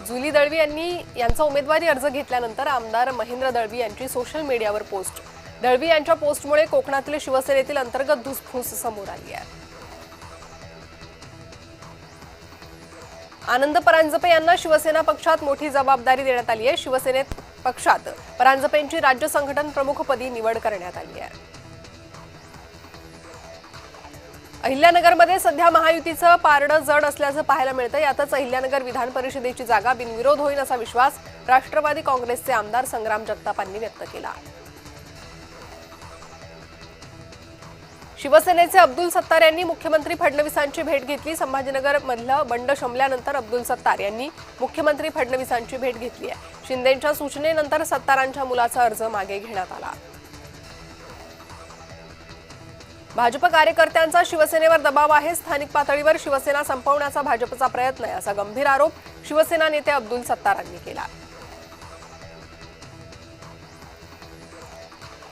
जुली दळवी यांचा उमेदवारी अर्ज घेतल्यानंतर आमदार महेंद्र दळवी यांची सोशल मीडियावर पोस्ट। दळवी यांच्या पोस्टमुळे कोकणातील शिवसेनेतील अंतर्गत धुसफूस समोर आली आहे। आनंद परांजपे यांना शिवसेना पक्षात मोठी जबाबदारी देण्यात आली आहे। शिवसेनेत पक्षात परांजपेंची राज्य संघटन प्रमुखपदी निवड करण्यात आली आहे। अहिल्यानगरमध्ये सध्या महायुतीचं पारडं जड असल्याचं पाहायला मिळतं। यातच अहिल्यानगर विधान परिषदेची जागा बिनविरोध होईल असा विश्वास राष्ट्रवादी काँग्रेसचे आमदार संग्राम जगतापांनी व्यक्त केला। शिवसेनेचे अब्दुल सत्तार यांनी मुख्यमंत्री फडणवीसांची भेट घेतली। संभाजीनगर मधलं बंड शमल्यानंतर अब्दुल सत्तार यांनी मुख्यमंत्री फडणवीसांची भेट घेतली आहे। शिंदेंच्या सूचनेनंतर सत्तारांच्या मुलाचा अर्ज मागे घेण्यात आला। भाजप कार्यकर्त्यांचा शिवसेनेवर दबाव आहे। स्थानिक पातळीवर शिवसेना संपवण्याचा भाजपचा प्रयत्न आहे असा गंभीर आरोप शिवसेना नेते अब्दुल सत्तारांनी केला।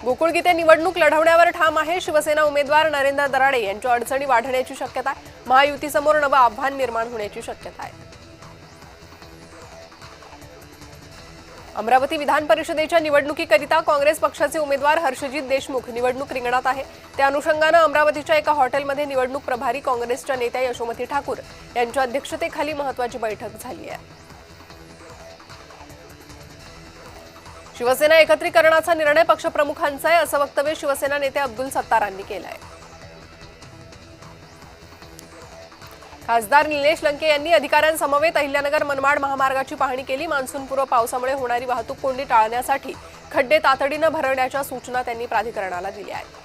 गोकुळ गीते निवडणूक लढवण्यावर ठाम आहे। शिवसेना उमेदवार नरेंद्र दराडे यांच्या अडचणी वाढण्याची शक्यता आहे। महायुतीसमोर नवं आव्हान निर्माण होण्याची शक्यता आहे। अमरावती विधान परिषदेच्या निवडणुकीकरिता काँग्रेस पक्षाचे उमेदवार हर्षजित देशमुख निवडणूक रिंगणात आहे। त्या अनुषंगाने अमरावतीच्या एका हॉटेलमध्ये निवडणूक प्रभारी काँग्रेसच्या नेत्या यशोमती ठाकूर यांच्या अध्यक्षतेखाली महत्त्वाची बैठक झाली आहे। शिवसेना एकत्रीकरणाचा निर्णय पक्षप्रमुखांचा आहे असं वक्तव्य शिवसेना नेते अब्दुल सत्तारांनी केलं आहे। खासदार निलेश लंके यांनी अधिकाऱ्यांसमवेत अहिल्यानगर मनमाड महामार्गाची पाहणी केली। मान्सूनपूर्व पावसामुळे होणारी वाहतूक कोंडी टाळण्यासाठी खड्डे तातडीने भरण्याच्या सूचना त्यांनी प्राधिकरणाला दिल्या आहेत।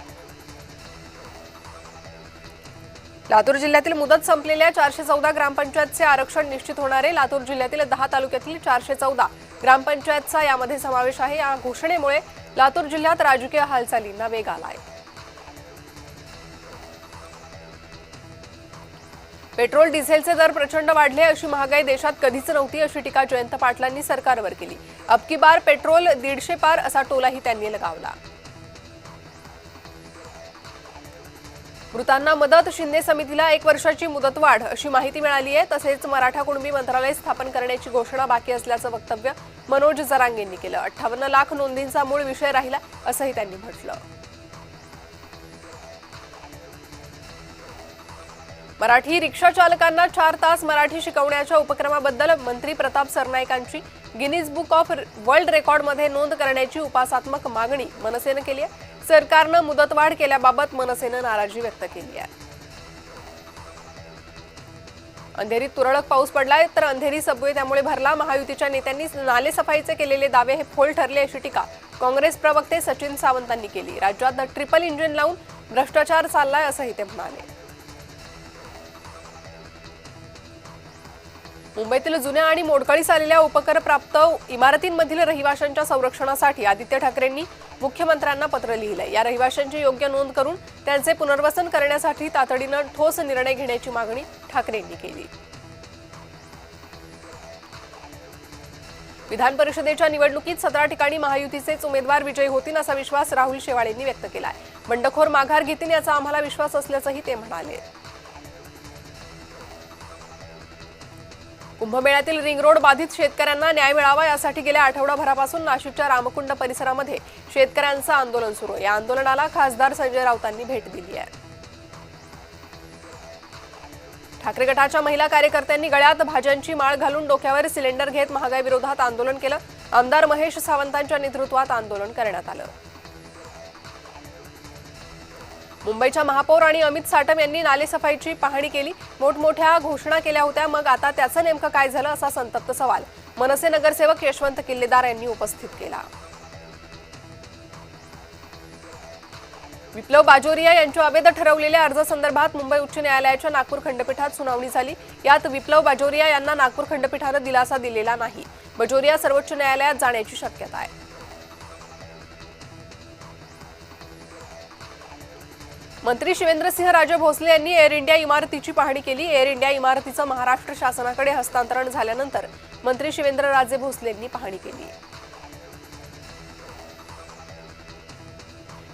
लातूर जिल्ह्यातील मुदत संपलेल्या 414 ग्रामपंचायतचे आरक्षण निश्चित होणार आहे। लातूर जिल्ह्यातील 10 तालुक्यातील 414 ग्रामपंचायतचा यामध्ये समावेश आहे। या घोषणेमुळे लातूर जिल्ह्यात राजकीय हालचालींना वेग आला आहे। पेट्रोल डिझेलचे दर प्रचंड वाढले। अशी महागाई देशात कधीच नव्हती अशी टीका जयंत पाटलांनी सरकारवर केली। अब की बार पेट्रोल 150 पार असा टोलाही त्यांनी लगावला। मृतांना मदत शिंदे समितीला 1 वर्षाची मुदतवाढ अशी माहिती मिळाली आहे। तसेच मराठा कुणबी मंत्रालय स्थापन करण्याची घोषणा बाकी असल्याचं वक्तव्य मनोज जरांगेंनी केलं। 58 लाख नोंदींचा मूळ विषय राहिला असंही त्यांनी म्हटलं। मराठी रिक्षा चालकांना 4 तास मराठी शिकवण्याच्या उपक्रमाबद्दल मंत्री प्रताप सरनाईकांची गिनीज बुक ऑफ वर्ल्ड रेकॉर्डमध्ये नोंद करण्याची उपासात्मक मागणी मनसेने केली आहे। सरकारनं मुदतवाढ केल्याबाबत मनसेने नाराजी व्यक्त केली आहे। अंधेरीत तुरळक पाऊस पडलाय तर अंधेरी सबवे त्यामुळे भरला। महायुतीच्या नेत्यांनी नालेसफाईचे केलेले दावे हे फोल ठरले अशी टीका काँग्रेस प्रवक्ते सचिन सावंतांनी केली। राज्यात ट्रिपल इंजिन लावून भ्रष्टाचार चाललाय असंही ते म्हणाले। मुंबईतील जुन्या आणि मोडकळीस आलेल्या उपकरप्राप्त इमारतींमधील रहिवाशांच्या संरक्षणासाठी आदित्य ठाकरेंनी मुख्यमंत्र्यांना पत्र लिहिलंय। या रहिवाशांची योग्य नोंद करून त्यांचे पुनर्वसन करण्यासाठी तातडीने ठोस निर्णय घेण्याची मागणी ठाकरेंनी केली। विधान परिषदेच्या निवडणुकीत 17 ठिकाणी महायुतीचेच उमेदवार विजयी होतील असा विश्वास राहुल शेवाळेंनी व्यक्त केला आहे। बंडखोर माघार घेतील याचा आम्हाला विश्वास असल्याचंही ते म्हणाले। कुंभमेळ्यातील रिंग रोड बाधित शेतकऱ्यांना न्याय मिळावा यासाठी गेल्या आठवडाभरापासून नाशिकच्या रामकुंड परिसरामध्ये शेतकऱ्यांचं आंदोलन सुरू आहे। या आंदोलनाला खासदार संजय राऊतांनी भेट दिली आहे। ठाकरे गटाच्या महिला कार्यकर्त्यांनी गळ्यात भाज्यांची माळ घालून डोक्यावर सिलेंडर घेत महागाई विरोधात आंदोलन केलं। आमदार महेश सावंतांच्या नेतृत्वात आंदोलन करण्यात आलं। मुंबईच्या महापौर आणि अमित साटम यांनी नालेसफाईची पाहणी केली। मोठमोठ्या घोषणा केल्या होत्या, मग आता त्याचं नेमकं काय झालं असा संतप्त सवाल मनसे नगरसेवक यशवंत किल्लेदार यांनी उपस्थित केला। विप्लव बाजोरिया यांच्या अवैध ठरवलेल्या अर्जासंदर्भात मुंबई उच्च न्यायालयाच्या नागपूर खंडपीठात सुनावणी झाली। यात विप्लव बाजोरिया यांना नागपूर खंडपीठाने दिलासा दिलेला नाही। बाजोरिया सर्वोच्च न्यायालयात जाण्याची शक्यता आहे। मंत्री शिवेंद्रसिंहराजे भोसले यांनी एअर इंडिया इमारतीची पाहणी केली। एअर इंडिया इमारतीचं महाराष्ट्र शासनाकडे हस्तांतरण झाल्यानंतर मंत्री शिवेंद्रराजे भोसले यांनी पाहणी केली।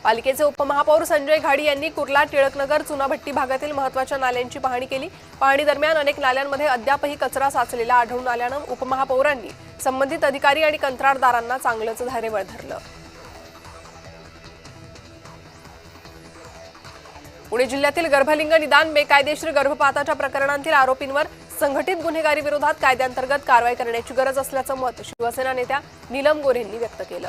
पालिकेचे उपमहापौर संजय घाडी यांनी कुर्ला टिळकनगर चुनाभट्टी भागातील महत्त्वाच्या नाल्यांची पाहणी केली। पाहणी दरम्यान अनेक नाल्यांमध्ये अद्यापही कचरा साचलेला आढळून आल्यानं उपमहापौरांनी संबंधित अधिकारी आणि कंत्राटदारांना चांगलंच धारेवर धरलं। पुणे जिल्ह्यातील गर्भलिंग निदान बेकायदेशीर गर्भपाताच्या प्रकरणांतील आरोपींवर संघटित गुन्हेगारी विरोधात कायद्यांतर्गत कारवाई करण्याची गरज असल्याचं मत शिवसेना नेत्या नीलम गोऱ्हेंनी व्यक्त केलं।